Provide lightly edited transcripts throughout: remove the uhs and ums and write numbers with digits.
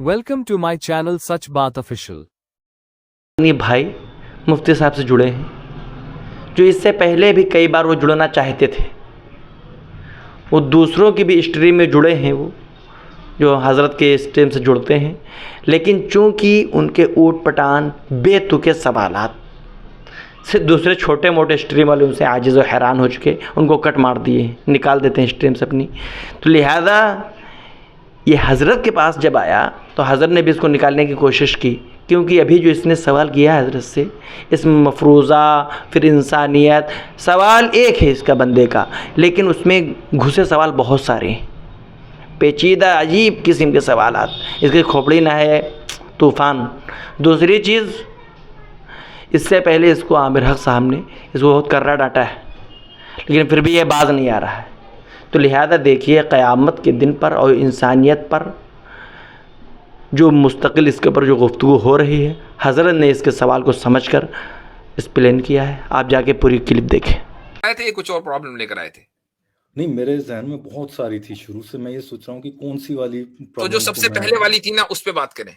Welcome to my channel Sach Baat Official. ये भाई मुफ्ती साहब से जुड़े हैं, जो इससे पहले भी कई बार वो जुड़ना चाहते थे। वो दूसरों की भी स्ट्रीम में जुड़े हैं, वो जो हज़रत के स्ट्रीम से जुड़ते हैं, लेकिन चूंकि उनके ऊट पटांग बेतुके सवालात से दूसरे छोटे मोटे स्ट्रीम वाले उनसे आजिज़ और हैरान हो चुके, उनको कट मार दिए, निकाल देते हैं स्ट्रीम से अपनी। तो लिहाजा ये हज़रत के पास जब आया तो हज़रत ने भी इसको निकालने की कोशिश की, क्योंकि अभी जो इसने सवाल किया है हज़रत से, इसमें मफरूज़ा फिर इंसानियत, सवाल एक है इसका बंदे का, लेकिन उसमें घुसे सवाल बहुत सारे हैं, पेचीदा अजीब किस्म के सवालात। इसकी खोपड़ी ना है तूफ़ान। दूसरी चीज़, इससे पहले इसको आमिर हक साहब ने इसको बहुत कर्रा डांटा है, लेकिन फिर भी ये बाज नहीं आ रहा है। तो लिहाजा देखिए, क़यामत के दिन पर और इंसानियत पर जो मुस्तकिल इसके ऊपर जो गुफ्तगू हो रही है, हज़रत ने इसके सवाल को समझकर एक्सप्लेन किया है। आप जाके पूरी क्लिप देखें। आए थे, कुछ और प्रॉब्लम लेकर आए थे? नहीं, मेरे जहन में बहुत सारी थी शुरू से। मैं ये सोच रहा हूँ कि कौन सी वाली तो जो सबसे पहले वाली थी ना, उस पे बात करें।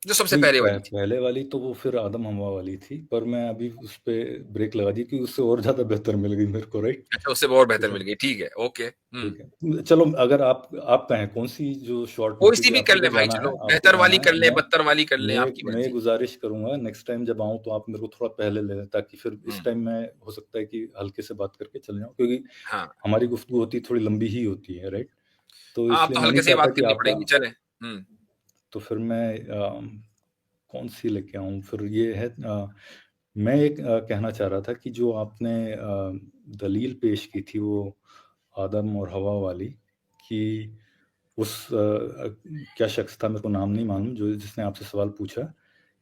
जो सबसे पहले वाली थी, पहले वाली तो वो फिर आदम हवा वाली थी, पर मैं अभी उस पे ब्रेक लगा दी कि उससे और ज्यादा बेहतर मिल गई मेरे को। राइट, अच्छा, उससे बहुत बेहतर मिल गई। ठीक है, ओके, ठीक है। चलो, अगर आप कहें कौन सी जो शॉर्ट कोई सी भी कर ले भाई, चलो बेहतर वाली कर ले, बदतर वाली कर ले, आपकी मैं गुजारिश करूंगा नेक्स्ट टाइम जब आऊं तो आप मेरे को थोड़ा पहले ले लें, ताकि फिर इस टाइम मैं हो सकता है कि हल्के से बात करके चले जाऊं, क्योंकि हमारी गुफ्तगू होती थोड़ी लंबी ही होती है। राइट, तो इसलिए हल्के से बात करनी पड़ेगी। चले, तो फिर मैं कौन सी लेके आऊं? फिर ये है, मैं एक कहना चाह रहा था कि जो आपने दलील पेश की थी वो आदम और हवा वाली, कि उस क्या शख्स था, मेरे को नाम नहीं मालूम, जो जिसने आपसे सवाल पूछा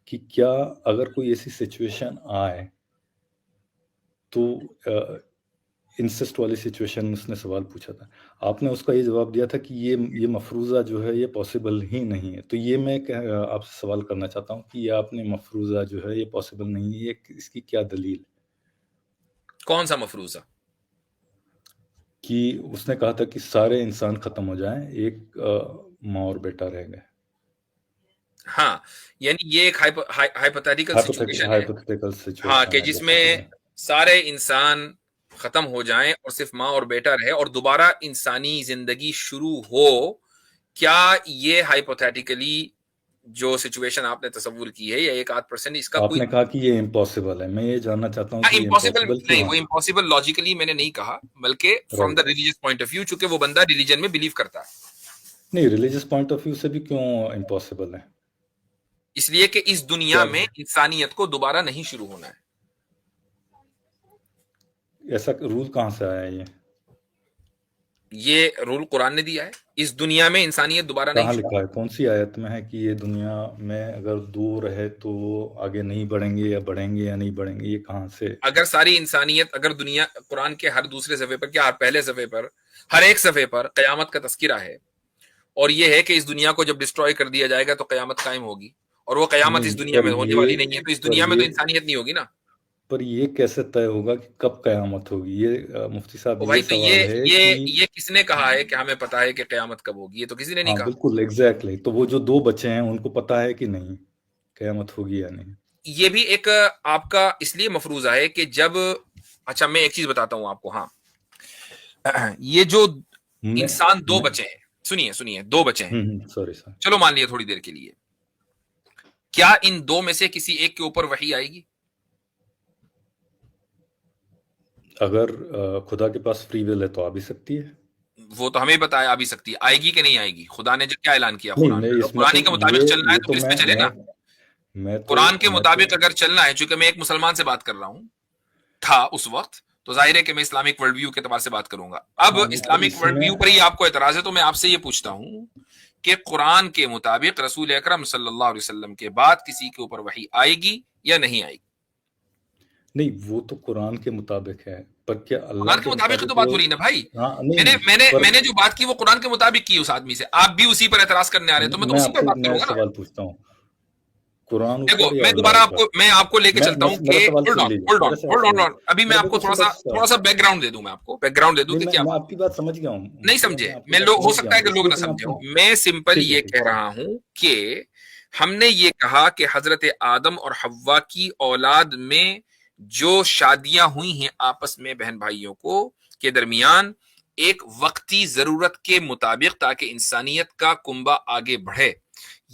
कि क्या अगर कोई ऐसी सिचुएशन आए तो इंसेस्ट वाली सिचुएशन में उसने सवाल पूछा था। आपने उसका ये जवाब दिया था कि ये मफरूज़ा जो है ये पॉसिबल ही नहीं है। तो ये मैं आपसे सवाल करना चाहता हूँ कि ये आपने मफरूज़ा जो है ये पॉसिबल नहीं है, ये इसकी क्या दलील? कौन सा मफरूज़ा? कि उसने कहा था कि सारे इंसान खत्म हो जाएं, एक माँ और बेटा रह गए। हाँ, यानी ये एक हाइपोथेटिकल सिचुएशन है। हाँ, कि जिसमें सारे इंसान खत्म हो जाएं और सिर्फ माँ और बेटा रहे और दोबारा इंसानी जिंदगी शुरू हो। क्या ये हाइपोथेटिकली जो सिचुएशन आपने तस्वुर की है, या 1-8% इसका आपने कहा कि ये इम्पॉसिबल है। मैं ये जानना चाहता हूँ कि इम्पॉसिबल नहीं, वो इम्पॉसिबल लॉजिकली मैंने नहीं कहा, बल्कि from the religious point of view, चूंकि वो बंदा रिलीजन में बिलीव करता है। नहीं, रिलीजियस पॉइंट ऑफ व्यू से भी क्यों इम्पॉसिबल है? इसलिए कि इस दुनिया में इंसानियत को दोबारा नहीं शुरू होना है। ऐसा रूल कहाँ से आया? ये रूल कुरान ने दिया है। इस दुनिया में इंसानियत दोबारा नहीं। कहाँ लिखा है? कौन सी आयत में है कि ये दुनिया में अगर दो रहे तो आगे नहीं बढ़ेंगे या बढ़ेंगे या नहीं बढ़ेंगे? ये कहाँ से? अगर सारी इंसानियत, अगर दुनिया, कुरान के हर दूसरे सफ़े पर, क्या पहले सफ़े पर, हर एक सफ़े पर क़यामत का तज़किरा है, और ये है कि इस दुनिया को जब डिस्ट्रॉय कर दिया जाएगा तो क़यामत कायम होगी, और वो क़यामत इस दुनिया में होने वाली नहीं है, तो इस दुनिया में तो इंसानियत नहीं होगी ना। पर ये कैसे तय होगा कि कब क़यामत होगी? ये मुफ्ती साहब, भाई, तो ये किसने कहा है कि हमें पता है कि क़यामत कब होगी? ये तो किसी ने नहीं कहा। बिल्कुल, एग्जैक्टली। तो वो जो दो बच्चे हैं उनको पता है कि नहीं क़यामत होगी या नहीं? ये भी एक आपका इसलिए मफरूज़ा है कि जब, अच्छा मैं एक चीज बताता हूं आपको। हाँ, ये जो इंसान दो बचे हैं, सुनिए, दो बचे हैं। सॉरी सर, चलो मान लिया थोड़ी देर के लिए, क्या इन दो में से किसी एक के ऊपर वही आएगी? अगर खुदा के पास फ्री विल है तो आ भी सकती है। वो तो हमें पता है आ भी सकती है। आएगी कि नहीं आएगी? खुदा ने जो क्या ऐलान किया कुरान के मुताबिक चलना है तो फिर इसमें चलेगा। कुरान के मुताबिक अगर चलना है, चूंकि मैं एक मुसलमान से बात कर रहा हूं था उस वक्त, तो जाहिर है कि मैं इस्लामिक वर्ल्ड व्यू के एतबार से बात करूंगा। अब इस्लामिक वर्ल्ड व्यू पर ही आपको एतराज है, तो मैं आपसे ये पूछता हूं कि कुरान के मुताबिक रसूल अकरम सल्लल्लाहु अलैहि वसल्लम के बाद किसी के ऊपर वही आएगी या नहीं आएगी? नहीं, वो तो कुरान के मुताबिक है, पर क्या अल्लाह कुरान के मुताबिक तो बात हो रही ना भाई। मैंने जो बात की वो कुरान के मुताबिक की उस आदमी से। आप भी उसी पर एतराज करने आ रहे हैं, तो मैं तो उसी पर बात करूंगा ना। सवाल पूछता हूँ, कुरान देखो ऊपर या मैं अल्लाह दोबारा ऊपर? आपको लेके चलता हूँ मेरा कि सवाल होल्ड सुन ऑन लीजिए, होल्ड ऑन मेरे से होल्ड सुनिए। ऑन, अभी मैं मेरे आपको को सिंपल थोड़ा सा बैकग्राउंड दे दूं, मैं आपको बैकग्राउंड दे दूं नहीं, कि क्या मैं बात आपकी बात समझ गया हूँ। नहीं मतलब समझे। मैं आपकी मैं बात लोग हो समझ गया सकता है हूँ, कि लोग इसलिए ना तो मैं समझे आपको हो। मैं सिंपल ठीक है, ये ठीक कह है। रहा हूं कि हमने ये कहा कि हजरत आदम और हव्वा की औलाद में जो शादियां हुई हैं आपस में बहन भाइयों को के दरमियान एक वक्ती जरूरत के मुताबिक, ताकि इंसानियत का कुंबा आगे बढ़े,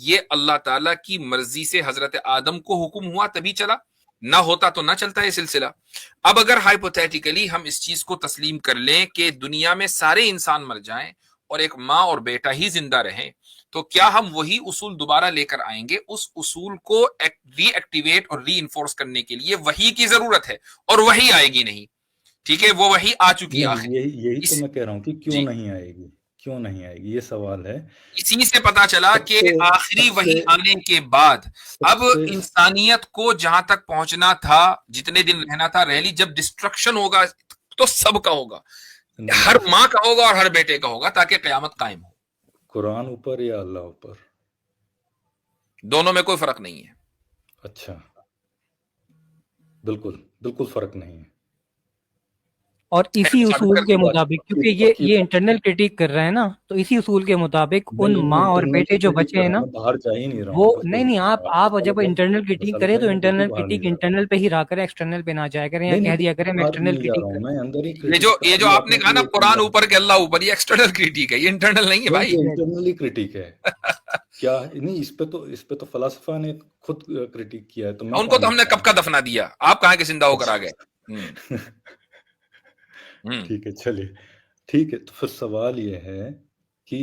ये अल्लाह ताला की मर्जी से हजरत आदम को हुक्म हुआ तभी चला, ना होता तो ना चलता ये सिलसिला। अब अगर हाइपोथेटिकली हम इस चीज को तस्लीम कर लें कि दुनिया में सारे इंसान मर जाएं और एक माँ और बेटा ही जिंदा रहें, तो क्या हम वही उसूल दोबारा लेकर आएंगे? उस उसूल को रीएक्टिवेट और री इन्फोर्स करने के लिए वही की जरूरत है, और वही आएगी नहीं। ठीक है, वो वही आ चुकी है नहीं, आखिर। यही तो इस मैं कह रहा हूँ कि क्यों जी, नहीं आएगी, क्यों नहीं आएगी, ये सवाल है। इसी से पता चला कि सबसे आखिरी सबसे वही आने के बाद अब सबसे इंसानियत को जहां तक पहुंचना था, जितने दिन रहना था रह ली। जब डिस्ट्रक्शन होगा तो सबका होगा, हर नहीं, माँ का होगा और हर बेटे का होगा, ताकि कयामत कायम हो। कुरान ऊपर या अल्लाह ऊपर? दोनों में कोई फर्क नहीं है। अच्छा, बिल्कुल, बिल्कुल फ़र्क नहीं है। और इसी साबित उसूल कर के दो। मुताबिक, क्योंकि पक्की ये पक्की ये इंटरनल क्रिटिक कर रहा है ना, तो इसी उसूल के मुताबिक उन नहीं, माँ मैं और इंटरनली बेटे जो क्रिटिक बचे कर हैं रहा हूँ, ना, मैं बाहर जा ही नहीं रहा वो हूँ, बिल्कुल। नहीं आप मसला जब क्या है, इंटरनल क्रिटिक मसला करें क्या तो है, मैं बिल्कुल इंटरनल बाहर नहीं क्रिटिक जा रहा हूँ। इंटरनल पे ही रहा करें, एक्सटर्नल पे ना जाया करें, या नहीं, कह नहीं, दिया करें मैं बाहर एक्सटर्नल नहीं जा क्रिटिक रहा कर हूँ, रहा मैं अंदर ही ये जो क्रिटिक ये जो अभी आपने कहा ना, ये कुरान समझा ऊपर के अल्लाह ऊपर, ये एक्सटर्नल क्रिटिक है, ये इंटरनल नहीं है नहीं, भाई। ये इंटरनली क्रिटिक है। क्या नहीं, इस पे तो फलसफा ने खुद क्रिटिक किया है, तो मैं उनको कौन तो हमने कब बताऊं? का दफना दिया, आप कहाँ के जिंदा होकर आ गए। अच्छा हम्म। ठीक है, चलिए, ठीक है। तो फिर सवाल ये है कि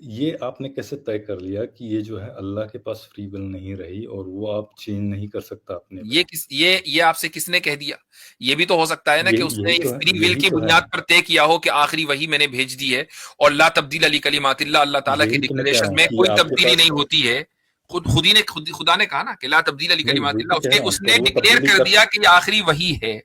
ये आपने कैसे तय कर लिया कि ये जो है अल्लाह के पास फ्री विल नहीं रही और वो आप चेंज नहीं कर सकता अपने में? ये आपसे किसने कह दिया? ये भी तो हो सकता है ना कि यही उसने यही तो है, फ्री विल यही की तो है, बुनियाद पर तय किया हो कि आखिरी वही मैंने भेज दी है, और ला तब्दील अली कलिमातिल्लाह, अल्लाह ताला की यही तो मैं कह रहा डिक्लेरेशन हूँ में कि कोई आपके तब्दीली पास नहीं होती है। खुदा ने कहा ना कि ला तब्दील अली नहीं, वही कलिमातिल्लाह, तो कह उसने रहा हूँ, उसने पर वो डिक्लेयर तब्दीली कर कर दिया कि ये आखिरी वही है,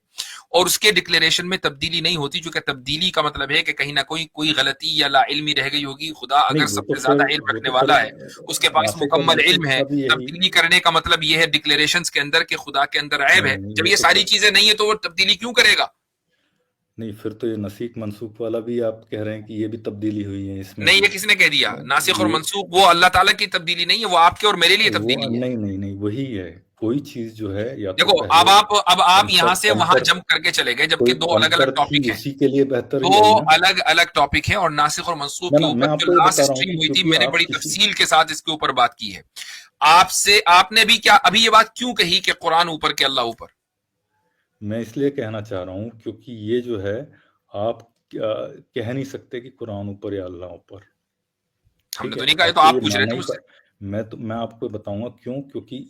और उसके डिक्लेरेशन में तब्दीली नहीं होती, क्योंकि तब्दीली का मतलब है कि कहीं ना कोई गलती या ला इल्मी रह गई होगी। खुदा नहीं, अगर सबसे ज्यादा इल्म रखने वाला है, उसके पास नासिक और मुकम्मल इल्म मनसूख है, का भी यही। तब्दीली करने का मतलब ये है डिक्लेरेशंस के अंदर कि खुदा के अंदर ऐब है। नहीं, जब ये तो सारी फिर चीजें नहीं है तो वो तब्दीली क्यों करेगा? नहीं, फिर तो ये नसीख मनसूख वाला भी आप कह रहे हैं कि ये भी तब्दीली हुई है इसमें नहीं, भी। ये किसने कह दिया? नासिख और ये मंसूख वो अल्लाह ताला की तब्दीली नहीं है, वो आपके और मेरे लिए वो तब्दीली है। नहीं, नहीं, नहीं, वही है। कोई चीज़ जो है या तो देखो पहले अब आप यहां से वहां अंतर जंप करके चले गए, जबकि कोई दो अलग अंतर अलग थी, टॉपिक हैं। उसी के लिए बेहतर दो यही ना? अलग अलग टॉपिक हैं, और नासिख और मंसूख के ना, मैं ऊपर जो आपको ये लास्ट बता रहा हूँ स्ट्रीम कि हुई थी, क्योंकि मैंने आप बड़ी किसी तफसील के साथ इसके ऊपर बात की है। आपसे आपने भी क्या अभी ये बात क्यों कही कि कुरान ऊपर के अल्लाह ऊपर? मैं इसलिए कहना चाह रहा हूँ क्योंकि ये जो है आप कह नहीं सकते कि कुरान ऊपर या अल्लाह ऊपर। हमने ठीक तो है? नहीं कहा, ये तो आपको आप ये पूछ रहे मानना थे ही मुझसे। मैं आपको बताऊंगा क्यों, क्योंकि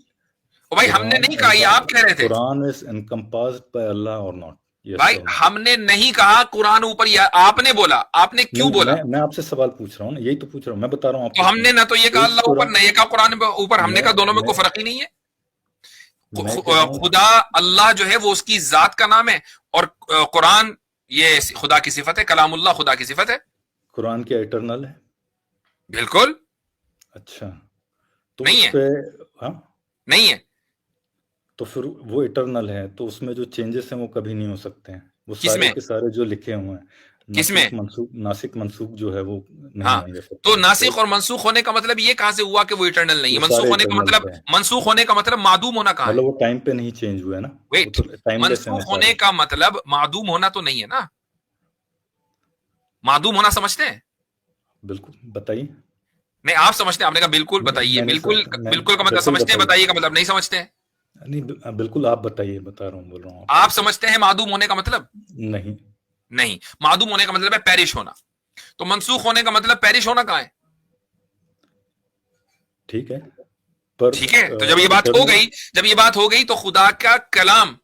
ओ भाई, हमने नहीं कहा, ये आप कह रहे थे। कुरान इज एनकम्पास्ड बाय अल्लाह और नॉट? यस भाई और नो? हमने नहीं कहा कुरान ऊपर, या आपने बोला। आपने क्यों नहीं, बोला? मैं आपसे सवाल पूछ रहा हूँ ना, यही तो पूछ रहा हूँ, मैं बता रहा हूँ तो आपको क्यों। हमने ना तो ये कहा इस अल्लाह ऊपर, कुरान ना ये कहा कुरान ऊपर, हमने मैं कहा दोनों में मैं कोई फर्क ही नहीं है। मैं कह रहा हूँ खुदा अल्लाह जो है वो उसकी जात का नाम है, और कुरान ये खुदा की सिफत है, कलामुल्लाह खुदा की सिफत है। कुरान क्या इटरनल है? बिल्कुल अच्छा, तो नहीं उस है, पे हाँ, नहीं है। तो फिर वो इटरनल है, तो उसमें जो चेंजेस हैं वो कभी नहीं हो सकते हैं। वो सारे किसमें? के सारे जो लिखे हुए हैं, किसमें? नासिक मंसूख जो है वो नहीं हाँ, होंगे फिर तो कभी, नासिख राइट? और मनसूख होने का मतलब ये कहां से हुआ कि वो इटर्नल नहीं है? वो सारे इटरनल पे है, मनसूख होने का मतलब मादूम होना कहाँ है? मतलब वो टाइम पे नहीं चेंज हुए ना, वो वेट, तो टाइमलेस है ना मनसूख होने सारे। का मतलब मादूम होना तो नहीं है ना? मादूम होना समझते हैं? बिल्कुल बताइए। नहीं, आप समझते हैं, आपने कहा बिल्कुल बताइए। बिल्कुल, बिल्कुल का मतलब बिल्कुल समझते हैं, बताइए। बताइए का मतलब नहीं समझते हैं। नहीं, बिल्कुल आप बताइए, बता रहा हूँ, बोल रहा हूँ आप आपको। समझते हैं मादूम होने का मतलब? नहीं, नहीं, मादूम होने का मतलब है पेरिश होना। तो मनसूख होने का मतलब पेरिश होना कहाँ है? ठीक है, पर ठीक है, तो जब ये बात हो गई तो खुदा का कलाम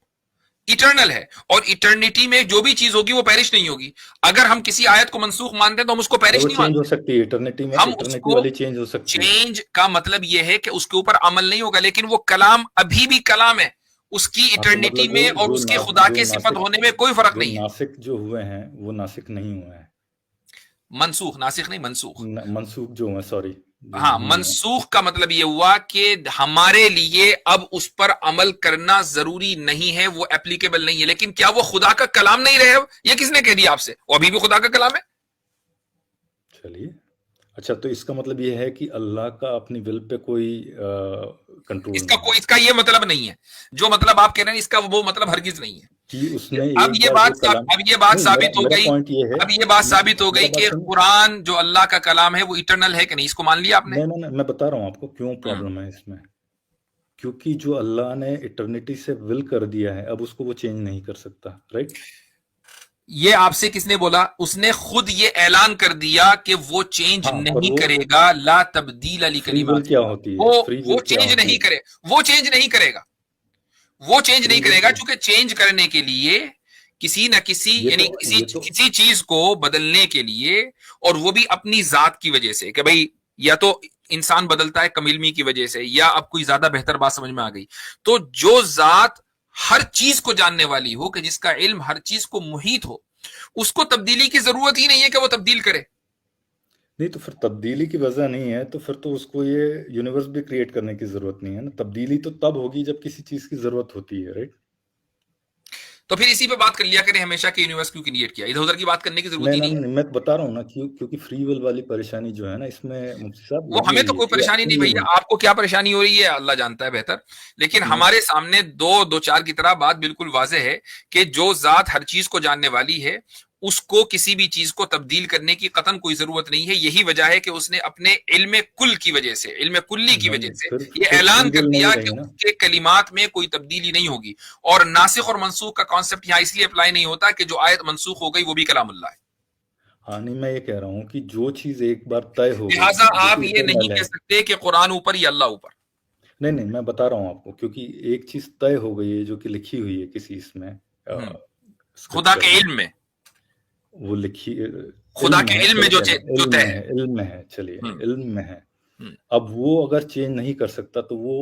इटर्नल है, और इटर्निटी में जो भी चीज होगी वो पेरिश नहीं होगी। अगर हम किसी आयत को मनसूख मानते हैं तो हम उसको पेरिश वो नहीं चेंज हो मानते। सकती है इटर्निटी में, हम इटर्निटी उसको वाली चेंज हो सकती है। चेंज का मतलब यह है कि उसके ऊपर अमल नहीं होगा, लेकिन वो कलाम अभी भी कलाम है, उसकी हाँ, तो इटर्निटी मतलब में और उसके खुदा के सिफत होने में कोई फर्क नहीं है। नासिक जो हुए हैं वो नासिक नहीं हुए हैं, मनसूख, नासिख नहीं, मनसूख। मनसूख जो हुए, सॉरी, जो हाँ, नहीं है। मनसूख का मतलब ये हुआ कि हमारे लिए अब उस पर अमल करना जरूरी नहीं है, वो एप्लीकेबल नहीं है। लेकिन क्या वो खुदा का कलाम नहीं रहे? ये किसने कह दिया आपसे? वो अभी भी खुदा का कलाम है। चलिए, अच्छा तो इसका मतलब ये है कि अल्लाह का अपनी विल पे कोई कंट्रोल नहीं है इसका ये मतलब नहीं है। जो मतलब आप कह रहे हैं, इसका वो मतलब हरगिज नहीं है। कि उसने अब एक ये बार बात जो कलाम अब ये बात नहीं, साबित हो मेरा गई। पॉइंट ये है, अब ये बात साबित हो गई मेरा बात कि सुनिए। कुरान जो अल्लाह का कलाम है वो इटरनल है कि नहीं, इसको मान लिया आपने? नहीं, मैं बता रहा हूँ आपको क्यों प्रॉब्लम है इसमें। क्योंकि जो अल्लाह ने इटर्निटी से विल कर दिया है, अब उसको वो चेंज नहीं कर सकता, राइट? ये आपसे किसने बोला? उसने खुद ये ऐलान कर दिया कि वो चेंज हाँ, पर नहीं वो करेगा। ला तब्दील अली फ्री विल क्या होती है? फ्री वो विल क्या चेंज होती नहीं है? करे, वो चेंज नहीं करेगा, वो चेंज फ्री नहीं विल करेगा। क्योंकि चेंज करने के लिए किसी न किसी, यानी किसी चीज को बदलने के लिए, और वो भी अपनी जात की वजह से, कि भाई या तो इंसान बदलता है कम इल्मी की वजह से, या अब कोई ज्यादा बेहतर बात समझ में आ गई, तो जो जात हर चीज को जानने वाली हो, कि जिसका इल्म हर चीज को मुहीत हो, उसको तब्दीली की जरूरत ही नहीं है कि वो तब्दील करे। नहीं, तो फिर तब्दीली की वजह नहीं है, तो फिर तो उसको ये यूनिवर्स भी क्रिएट करने की जरूरत नहीं है ना। तब्दीली तो तब होगी जब किसी चीज की जरूरत होती है, राइट? तो फिर इसी पे बात कर लिया करें हमेशा कि यूनिवर्स क्यों क्रिएट किया, इधर उधर की बात करने की जरूरत ही नहीं है। मैं बता रहा हूँ ना, क्योंकि फ्री विल वाली परेशानी जो है ना इसमें, मुफ्ती साहब, वो लगी हमें हुई तो है कोई ये परेशानी अपने नहीं लिए भैया, नहीं। आपको क्या परेशानी हो रही है अल्लाह जानता है बेहतर। लेकिन नहीं, हमारे सामने दो चार की तरह बात बिल्कुल वाजे है कि जो जात हर चीज को जानने वाली है, उसको किसी भी चीज को तब्दील करने की कतन कोई जरूरत नहीं है। यही वजह है कि उसने अपने इल्म कुल की वजह से, इल्म कुल्ली की वजह से ये फिर ऐलान फ्री कर विल नहीं दिया कि रही ना। उसके कलिमात में कोई तब्दीली नहीं होगी। और नासिख और मनसूख का कॉन्सेप्ट यहां इसलिए अप्लाई नहीं होता कि जो आयत मनसूख हो गई वो भी कलामुल्लाह है। हाँ, नहीं, मैं ये कह रहा हूँ कि जो चीज एक बार तय हो गई, लिहाजा जो आप कि ये नहीं इटर्नल कह है। सकते कि कुरान ऊपर या अल्लाह ऊपर। नहीं, मैं बता रहा हूँ आपको, क्योंकि एक चीज तय हो गई है जो कि लिखी हुई है किसी इसमें खुदा स्क्रिप्चर के में। इल्म में, वो लिखी खुदा इल्म में के है, इल्म में चलो जो कह लो जो इल्म तय में है। है, इल्म में है, चलिए हम्म, इल्म में है। हम्म। अब वो अगर चेंज नहीं कर सकता तो वो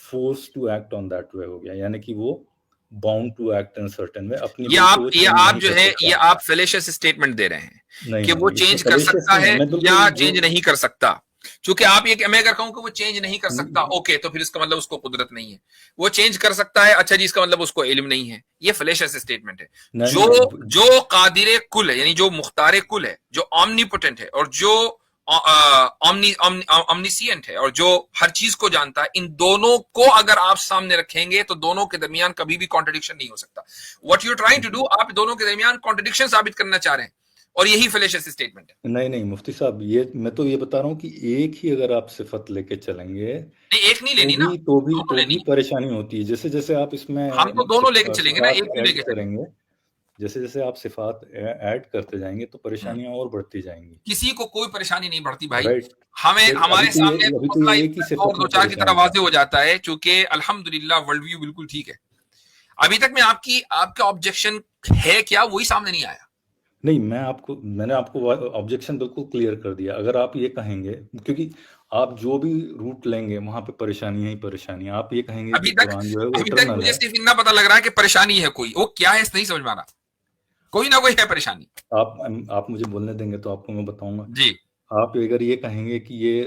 force to act on that way हो गया, यानी कि वो bound to act in certain way, अपनी विल को वो ये चेंज आप नहीं जो कर है, सकता। ये आप फेलेशियस स्टेटमेंट दे रहे हैं कि वो नहीं, इसमें चेंज कर फैलेशियस सकता नहीं है है, मैं बिल्कुल या जो चेंज नहीं कर सकता। क्योंकि आप ये, मैं अगर कहूं कि वो चेंज नहीं कर सकता, नहीं, ओके, तो फिर इसका मतलब उसको कुदरत नहीं है। वो चेंज कर सकता है, अच्छा जी, इसका मतलब उसको इल्म नहीं है। ये फेलेशियस स्टेटमेंट है। नहीं, जो जो कादिर कुल है, यानी जो मुख्तार कुल है, जो ऑमनीपोटेंट है, और जो ऑमनीसियंट है, और जो हर चीज को जानता है, इन दोनों को अगर आप सामने रखेंगे तो दोनों के दरमियान कभी भी कॉन्ट्रडिक्शन नहीं हो सकता। What you trying to do, आप दोनों के दरमियान कॉन्ट्रडिक्शन साबित करना चाह रहे हैं, और यही फेलेशियस स्टेटमेंट है। नहीं, मुफ्ती साहब, ये मैं तो ये बता रहा हूँ कि एक ही अगर आप सिफत लेके चलेंगे नहीं, एक नहीं लेनी ना, दोनों तो लेनी भी है। परेशानी होती है। जैसे जैसे आप हम तो इसमें दोनों लेके चलेंगे ना, एक सिफात क्यों ऐड लेके चलेंगे? करेंगे, जैसे जैसे आप सिफात ऐड करते जाएंगे तो हम्म। परेशानियां और बढ़ती जाएंगी, किसी को कोई परेशानी नहीं बढ़ती भाई। राइट? हमें, फिर हमारे सामने तो अभी तो मसला ये एक ही और सिफत दो में चार की तरह परेशानी है। वाजे हो जाता है, क्योंकि अल्हम्दुलिल्लाह वर्ल्ड व्यू बिल्कुल ठीक है। अभी तक में आपका ऑब्जेक्शन है क्या, वही सामने नहीं आया। नहीं, मैंने आपको ऑब्जेक्शन बिल्कुल क्लियर कर दिया। अगर आप ये कहेंगे, क्योंकि आप जो भी रूट लेंगे वहां पे परेशानी ही परेशानी है। आप ये कहेंगे कि कुरान जो है वो अभी तक इटर्नल मुझे है। सिर्फ इतना पता लग रहा है कि परेशानी है कोई, वो क्या है नहीं समझ में आ रहा। कोई ना कोई है परेशानी। आप मुझे बोलने देंगे तो आपको मैं बताऊंगा। जी। आप अगर ये कहेंगे कि ये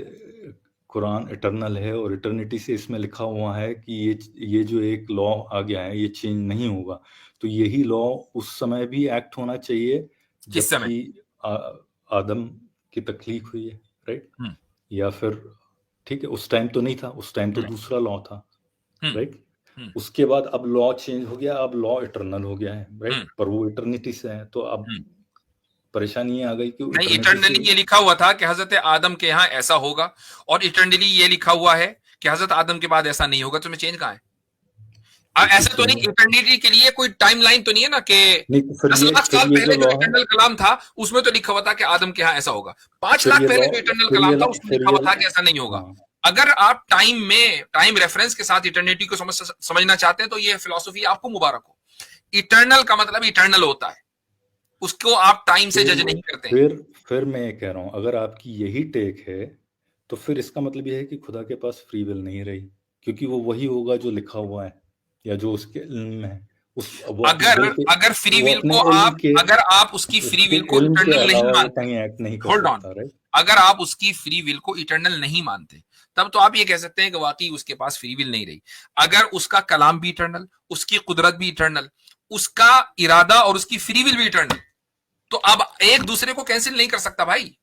कुरान इटर्नल है और इटर्निटी से इसमें लिखा हुआ है कि ये जो एक लॉ आ गया है ये चेंज नहीं होगा, तो यही लॉ उस समय भी एक्ट होना चाहिए किस समय? जबकि आदम की तख्लीक हुई है, राइट? हम्म, या फिर ठीक है, उस टाइम तो नहीं था, उस टाइम तो हम्म, दूसरा लॉ था, हम्म, राइट? हम्म, उसके बाद अब लॉ चेंज हो गया, अब लॉ इटर्नल हो गया है, हम्म, राइट? पर वो इटर्निटी से है, तो अब हम्म। परेशानी ये आ गई कि वो नहीं, इटर्निटी से। इटर्नली ये लिखा हुआ था कि हजरत आदम के यहाँ ऐसा होगा, और इटर्नली ये लिखा हुआ है कि हजरत आदम के बाद ऐसा नहीं होगा। तो मैं चेंज कहाँ है? ऐसा तो नहीं, इटर्निटी के लिए कोई टाइमलाइन तो नहीं है ना कि नहीं, तो 10 लाख फिर साल ये जो पहले जो लॉ है, इटर्नल कलाम था उसमें तो लिखा हुआ था कि आदम के यहाँ ऐसा होगा। 5 फिर लाख ये पहले लॉ जो इटर्नल फिर कलाम ये था उसमें फिर लिखा हुआ ये था कि ऐसा नहीं होगा। हाँ, अगर आप टाइम रेफरेंस के साथ इटर्निटी को समझना चाहते हैं तो ये फिलॉसफी आपको मुबारक हो। इटर्नल का मतलब इटर्नल होता है, उसको आप टाइम से जज नहीं करते हैं। फिर मैं ये कह रहा हूँ, अगर आपकी यही टेक है तो फिर इसका मतलब ये है कि खुदा के पास फ्री विल नहीं रही, क्योंकि वो वही होगा जो लिखा हुआ है या जो उसके इल्म में है, अगर फ्री विल को अगर आप उसकी फ्री विल को इटर्नल नहीं मानते, होल्ड ऑन, अगर आप उसकी फ्री विल को इटर्नल नहीं मानते, तब तो आप ये कह सकते हैं कि वाकई उसके पास फ्री विल नहीं रही। अगर उसका कलाम भी इटर्नल, उसकी कुदरत भी इटर्नल, उसका इरादा और उसकी फ्री विल भी इटर्नल, तो अब एक दूसरे को कैंसिल नहीं कर सकता भाई,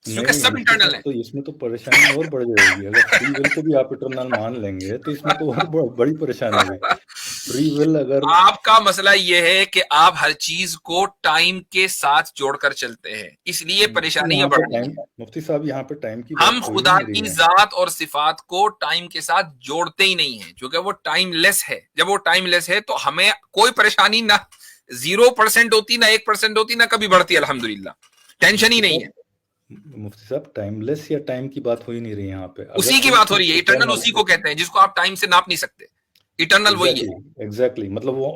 क्योंकि सब इंटरनल है। तो इसमें तो परेशानी और बढ़ जाएगी। अगर फ्री विल को भी आप इंटरनल मान लेंगे तो इसमें तो और बड़ी परेशानी होगी। फ्री विल अगर आपका मसला यह है कि आप हर चीज को टाइम के साथ जोड़कर चलते हैं, इसलिए परेशानियां बढ़ रही हैं। मुफ्ती साहब यहाँ पे टाइम की हम खुदा की जात और सिफात को टाइम के साथ जोड़ते ही नहीं है, क्योंकि वो टाइमलेस है। जब वो टाइमलेस है तो हमें कोई परेशानी ना 0% होती, ना 1% होती, ना कभी बढ़ती, अल्हम्दुलिल्लाह, टेंशन ही नहीं है। मुफ्ती साहब टाइमलेस या टाइम की बात हो ही नहीं रही यहाँ पे, उसी की बात हो रही है। इटर्नल उसी को कहते हैं जिसको आप टाइम से नाप नहीं सकते, इटर्नल वही है। एग्जैक्टली, मतलब वो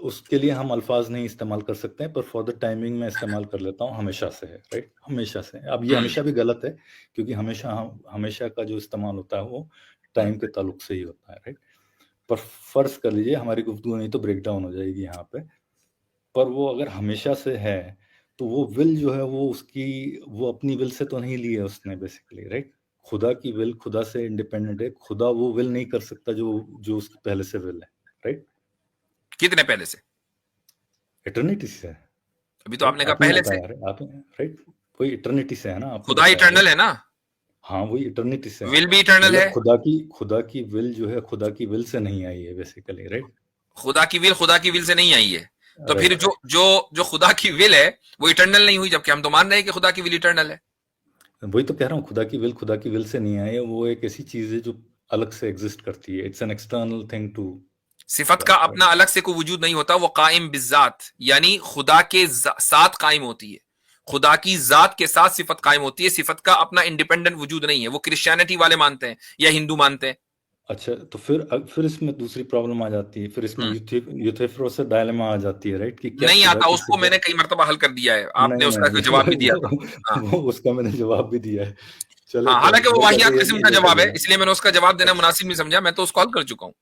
उसके लिए हम अल्फाज नहीं इस्तेमाल कर सकते हैं, पर फॉर द टाइमिंग में इस्तेमाल कर लेता हूँ, हमेशा से है, राइट, हमेशा से। अब ये हमेशा भी गलत है, क्योंकि हमेशा का जो इस्तेमाल होता है वो टाइम के ताल्लुक से ही होता है, राइट। पर फर्ज कर लीजिए हमारी गुफ्तगू नहीं तो ब्रेक डाउन हो जाएगी यहाँ पे, पर वो अगर हमेशा से है तो वो विल जो है वो अपनी विल से तो नहीं ली है उसने बेसिकली, राइट। खुदा की विल खुदा से इंडिपेंडेंट है, खुदा वो विल नहीं कर सकता जो उसकी पहले से विल है, राइट। कितने पहले से? इटर्निटी से। अभी तो आपने कहा पहले से, राइट, वही इटर्निटी से है ना, खुदा इटर्नल है ना। हाँ, वही इटर्निटी से, विल भी इटर्नल है। खुदा की विल जो है खुदा की विल से नहीं आई है बेसिकली, राइट। खुदा की विल से नहीं आई है, तो फिर जो खुदा की विल है वो इटर्नल नहीं हुई, जबकि हम तो मान रहे हैं कि खुदा की विल इटर्नल है। वही तो कह रहा हूँ, खुदा की विल से नहीं आई है, वो एक ऐसी चीज है जो अलग से एग्जिस्ट करती है, it's an external thing too. सिफत का अपना अलग से कोई वजूद नहीं होता, वो कायम बिज़ात, यानी खुदा के साथ कायम होती है, खुदा की जात के साथ सिफत कायम होती है। सिफत का अपना इंडिपेंडेंट वजूद नहीं है, वो क्रिश्चियनिटी वाले मानते हैं या हिंदू मानते हैं। अच्छा, तो फिर इसमें दूसरी प्रॉब्लम आ जाती है, फिर इसमें यूथेफ्रोस डायलेमा आ जाती है, राइट, कि क्या नहीं आता, उसको मैंने कई मरतबा हल कर दिया है, आपने उसका जवाब भी दिया था। वो उसका मैंने जवाब भी दिया है, चलो। हालांकि वो वाहियात किस्म का जवाब है, इसलिए मैंने उसका जवाब देना मुनासिब नहीं समझा, मैं तो उसको हल कर चुका हूँ।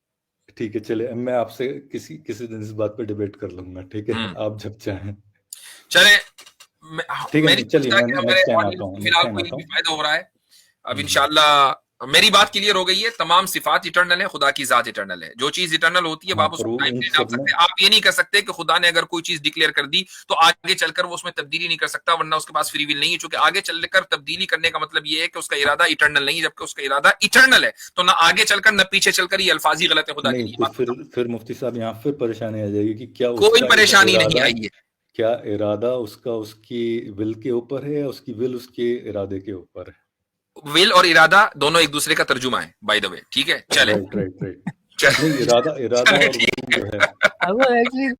ठीक है, चले, मैं आपसे किसी दिन इस बात पे डिबेट कर लूंगा, ठीक है, आप जब चाहें। चले, ठीक है, चलिए, मैं नेक्स्ट टाइम आता हूँ। फिलहाल कोई भी फायदा हो रहा है, अब इंशाल्लाह मेरी बात क्लियर हो गई है। तमाम सिफात इटर्नल है, खुदा की जात इटर्नल है। जो चीज इटर्नल होती है आप उसको टाइम नहीं डाल सकते। आप ये नहीं कर सकते कि खुदा ने अगर कोई चीज डिक्लेयर कर दी तो आगे चलकर वो उसमें तब्दीली नहीं कर सकता, वरना उसके पास फ्री विल नहीं है। क्योंकि आगे चलकर तब्दीली करने का मतलब ये है कि उसका इरादा इटर्नल नहीं है, जबकि उसका इरादा इटर्नल है। तो ना आगे चलकर न पीछे चलकर ये अल्फाज ही गलत है खुदा के लिए। तो फिर मुफ्ती साहब यहाँ फिर परेशानी आ जाएगी कि क्या कोई परेशानी नहीं आई है, क्या इरादा उसकी विल के ऊपर है या उसकी विल उसके इरादे के ऊपर है। विल और इरादा दोनों एक दूसरे का तर्जुमा है, बाय द वे, ठीक है। चले, राइट, इरादा और विल जो है